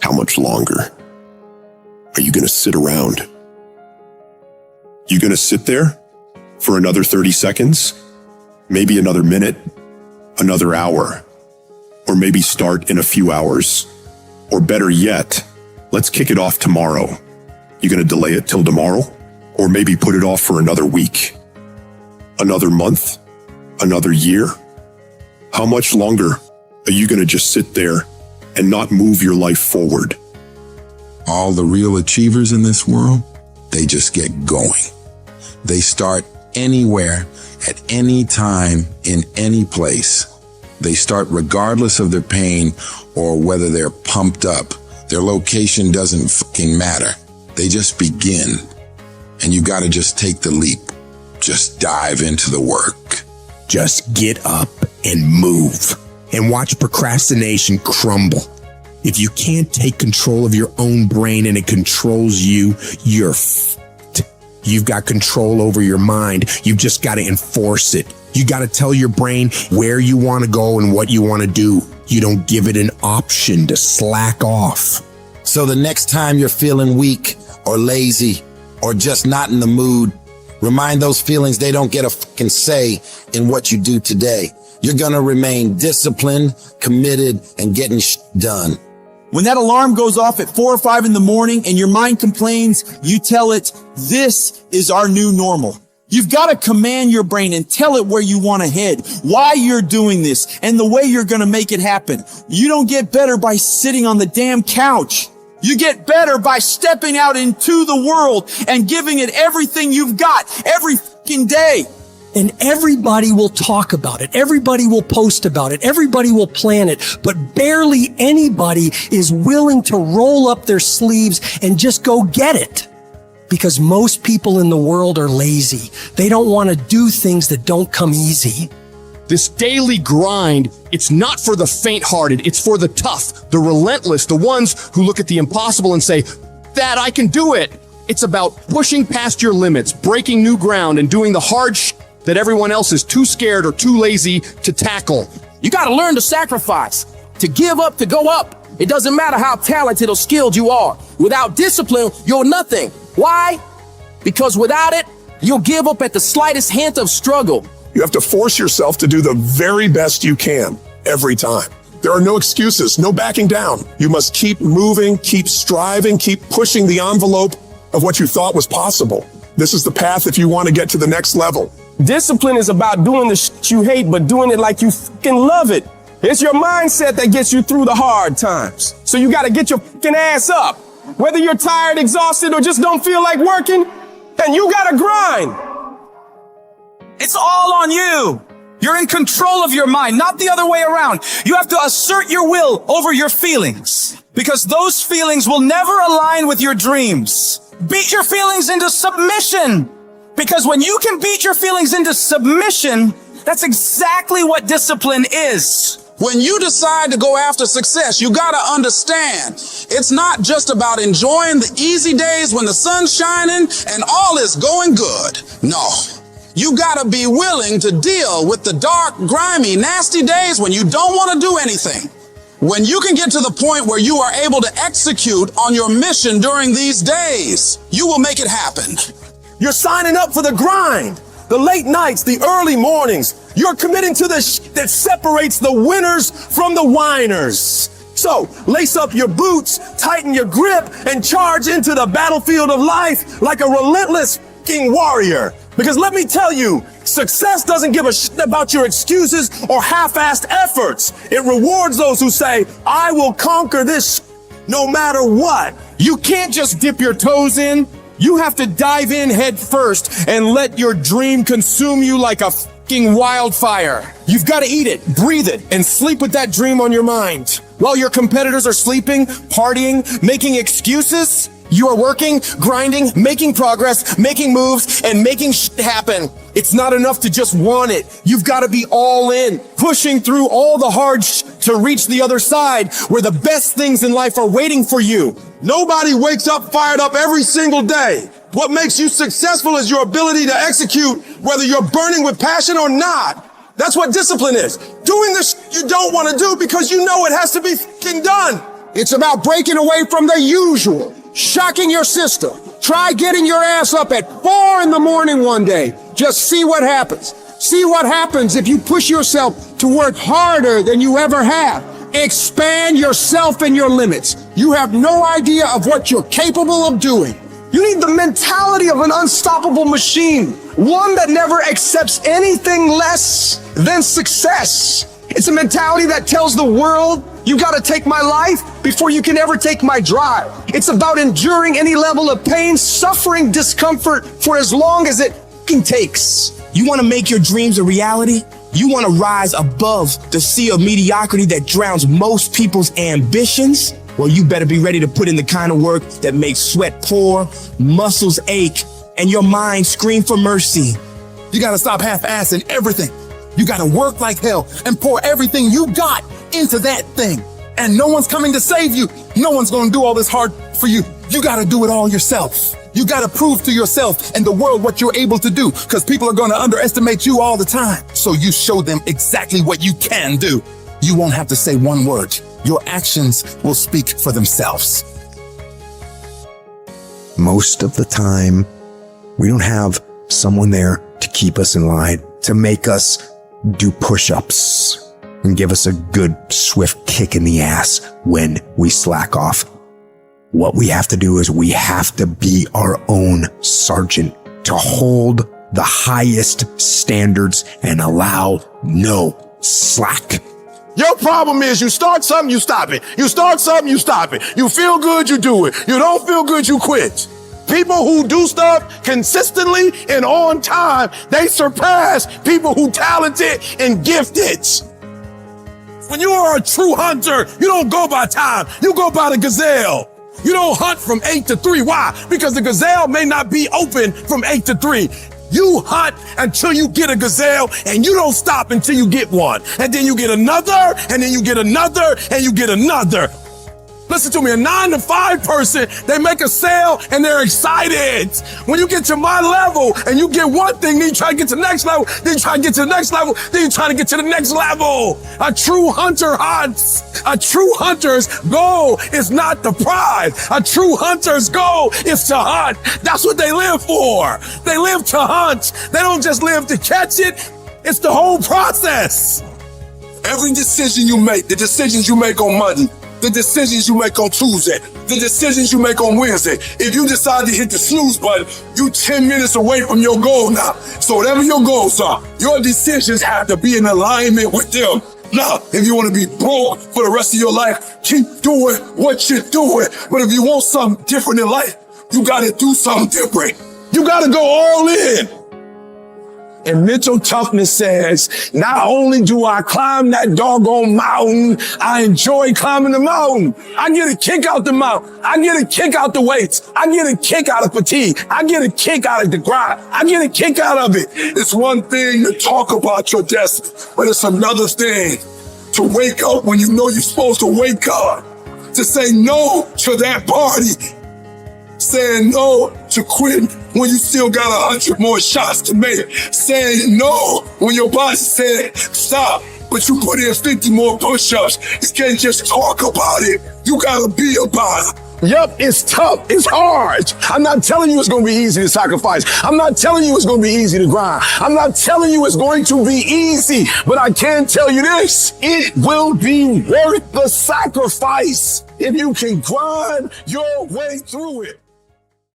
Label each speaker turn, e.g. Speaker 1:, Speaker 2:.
Speaker 1: How much longer? Are you going to sit around? You going to sit there for another 30 seconds? Maybe another minute, another hour, or maybe start in a few hours. Or better yet, let's kick it off tomorrow. You going to delay it till tomorrow? Or maybe put it off for another week, another month, another year? How much longer are you going to just sit there and not move your life forward?
Speaker 2: All the real achievers in this world, they just get going. They start anywhere, at any time, in any place. They start regardless of their pain or whether they're pumped up. Their location doesn't fucking matter. They just begin. And you gotta just take the leap. Just dive into the work.
Speaker 3: Just get up and move and watch procrastination crumble. If you can't take control of your own brain and it controls you, you're f***ed. You've got control over your mind. You've just got to enforce it. You got to tell your brain where you want to go and what you want to do. You don't give it an option to slack off.
Speaker 4: So the next time you're feeling weak or lazy or just not in the mood, remind those feelings they don't get a fucking say in what you do today. You're going to remain disciplined, committed, and getting done.
Speaker 5: When that alarm goes off at 4 or 5 in the morning and your mind complains, you tell it, this is our new normal. You've got to command your brain and tell it where you want to head, why you're doing this, and the way you're going to make it happen. You don't get better by sitting on the damn couch. You get better by stepping out into the world and giving it everything you've got every fucking day.
Speaker 6: And everybody will talk about it. Everybody will post about it. Everybody will plan it. But barely anybody is willing to roll up their sleeves and just go get it. Because most people in the world are lazy. They don't want to do things that don't come easy.
Speaker 7: This daily grind, it's not for the faint-hearted. It's for the tough, the relentless, the ones who look at the impossible and say, that I can do it. It's about pushing past your limits, breaking new ground, and doing the hard shit that everyone else is too scared or too lazy to tackle.
Speaker 8: You got to learn to sacrifice, to give up, to go up. It doesn't matter how talented or skilled you are. Without discipline, you're nothing. Why? Because without it, you'll give up at the slightest hint of struggle.
Speaker 1: You have to force yourself to do the very best you can every time. There are no excuses, no backing down. You must keep moving, keep striving, keep pushing the envelope of what you thought was possible. This is the path if you want to get to the next level.
Speaker 9: Discipline is about doing the shit you hate, but doing it like you fucking love it. It's your mindset that gets you through the hard times. So you gotta get your fucking ass up. Whether you're tired, exhausted, or just don't feel like working, then you gotta grind.
Speaker 5: It's all on you. You're in control of your mind, not the other way around. You have to assert your will over your feelings, because those feelings will never align with your dreams. Beat your feelings into submission. Because when you can beat your feelings into submission, that's exactly what discipline is.
Speaker 2: When you decide to go after success, you gotta understand, it's not just about enjoying the easy days when the sun's shining and all is going good. No, you gotta be willing to deal with the dark, grimy, nasty days when you don't wanna do anything. When you can get to the point where you are able to execute on your mission during these days, you will make it happen.
Speaker 9: You're signing up for the grind, the late nights, the early mornings. You're committing to the shit that separates the winners from the whiners. So lace up your boots, tighten your grip, and charge into the battlefield of life like a relentless fucking warrior. Because let me tell you, success doesn't give a shit about your excuses or half-assed efforts. It rewards those who say, I will conquer this no matter what.
Speaker 7: You can't just dip your toes in. You have to dive in head first and let your dream consume you like a fucking wildfire. You've got to eat it, breathe it, and sleep with that dream on your mind. While your competitors are sleeping, partying, making excuses, you are working, grinding, making progress, making moves, and making shit happen. It's not enough to just want it. You've got to be all in, pushing through all the hard to reach the other side where the best things in life are waiting for you.
Speaker 9: Nobody wakes up fired up every single day. What makes you successful is your ability to execute whether you're burning with passion or not. That's what discipline is. Doing the shit you don't want to do because you know it has to be fucking done.
Speaker 10: It's about breaking away from the usual, shocking your system. Try getting your ass up at 4 in the morning one day. Just see what happens. See what happens if you push yourself to work harder than you ever have. Expand yourself and your limits. You have no idea of what you're capable of doing.
Speaker 11: You need the mentality of an unstoppable machine, one that never accepts anything less than success. It's a mentality that tells the world, you gotta take my life before you can ever take my drive. It's about enduring any level of pain, suffering, discomfort for as long as it takes.
Speaker 12: You wanna make your dreams a reality? You wanna rise above the sea of mediocrity that drowns most people's ambitions? Well, you better be ready to put in the kind of work that makes sweat pour, muscles ache, and your mind scream for mercy.
Speaker 13: You gotta stop half-assing everything. You gotta work like hell and pour everything you got into that thing. And no one's coming to save you. No one's gonna do all this hard for you. You gotta do it all yourself. You gotta prove to yourself and the world what you're able to do, because people are gonna underestimate you all the time. So you show them exactly what you can do. You won't have to say one word. Your actions will speak for themselves.
Speaker 3: Most of the time, we don't have someone there to keep us in line, to make us do push-ups and give us a good, swift kick in the ass when we slack off. What we have to do is we have to be our own sergeant, to hold the highest standards and allow no slack.
Speaker 9: Your problem is you start something, you stop it. You start something, you stop it. You feel good, you do it. You don't feel good, you quit. People who do stuff consistently and on time, they surpass people who talented and gifted. When you are a true hunter, you don't go by time, you go by the gazelle. You don't hunt from 8 to 3. Why? Because the gazelle may not be open from 8 to 3. You hunt until you get a gazelle, and you don't stop until you get one. And then you get another, and then you get another, and you get another. Listen to me, a 9 to 5 person, they make a sale and they're excited. When you get to my level and you get one thing, then you try to get to the next level, then you try to get to the next level, then you try to get to the next level. A true hunter hunts. A true hunter's goal is not the prize. A true hunter's goal is to hunt. That's what they live for. They live to hunt. They don't just live to catch it. It's the whole process.
Speaker 13: Every decision you make, the decisions you make on Monday, the decisions you make on Tuesday, the decisions you make on Wednesday. If you decide to hit the snooze button, you 10 minutes away from your goal now. So whatever your goals are, your decisions have to be in alignment with them. Now, if you want to be broke for the rest of your life, keep doing what you're doing. But if you want something different in life, you got to do something different. You got to go all in. And mental toughness says, not only do I climb that doggone mountain, I enjoy climbing the mountain. I get a kick out the mountain. I get a kick out the weights. I get a kick out of fatigue. I get a kick out of the grind. I get a kick out of it. It's one thing to talk about your destiny, but it's another thing to wake up when you know you're supposed to wake up, to say no to that party, saying no to quitting when you still got 100 more shots to make, saying no when your boss said stop, but you put in 50 more push-ups. You can't just talk about it. You gotta be about it.
Speaker 9: Yep, it's tough. It's hard. I'm not telling you it's going to be easy to sacrifice. I'm not telling you it's going to be easy to grind. I'm not telling you it's going to be easy, but I can tell you this. It will be worth the sacrifice if you can grind your way through it.